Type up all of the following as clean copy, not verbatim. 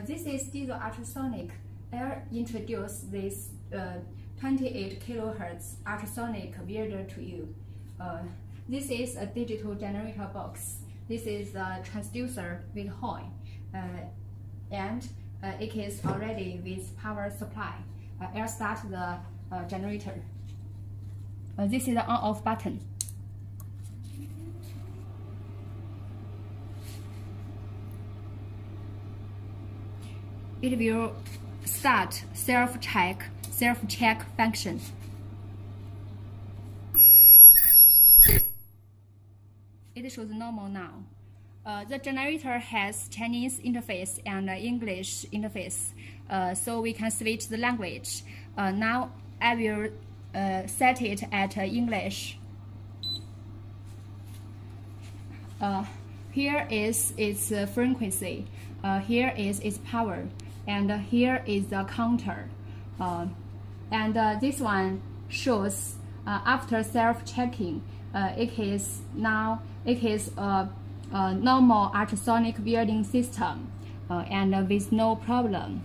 This is diesel ultrasonic. I introduced this 28 kHz ultrasonic welder to you. This is a digital generator box. This is a transducer with horn, and it is already with power supply. I'll start the generator. This is the on-off button. It will start self-check function. It shows normal now. The generator has Chinese interface and English interface, so we can switch the language. Now I will set it at English. Here is its frequency, here is its power, and here is the counter. And this one shows after self-checking, it is a normal ultrasonic welding system, and with no problem.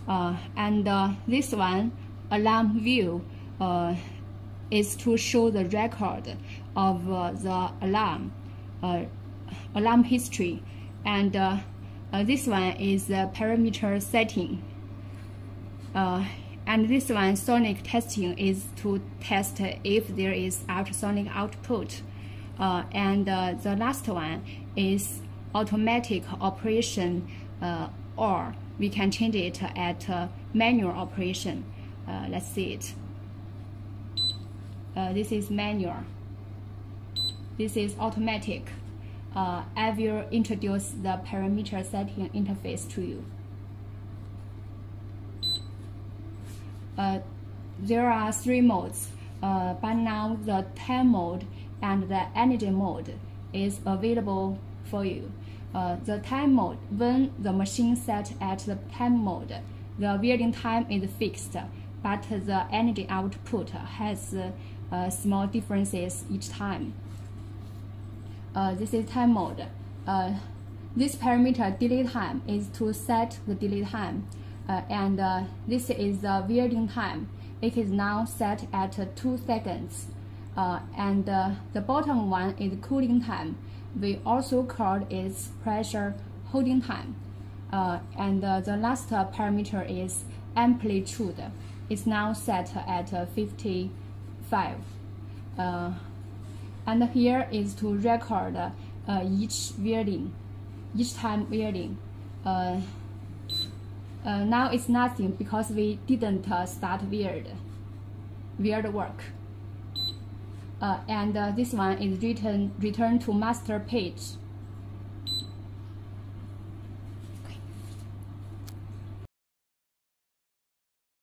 And this one, alarm view, is to show the record of the alarm history, and this one is the parameter setting. And this one, sonic testing, is to test if there is ultrasonic output. And the last one is automatic operation, or we can change it at manual operation. Let's see it. This is manual. This is automatic. I will introduce the parameter setting interface to you. There are 3 modes, but now the time mode and the energy mode is available for you. The time mode, when the machine set at the time mode, the welding time is fixed, but the energy output has small differences each time. This is time mode. This parameter delay time is to set the delay time, and this is the welding time. It is now set at 2 seconds. And the bottom one is cooling time. We also call it pressure holding time. And the last parameter is amplitude. It's now set at 55. And here is to record each time welding. Now it's nothing because we didn't start weld work. And this one is return to master page.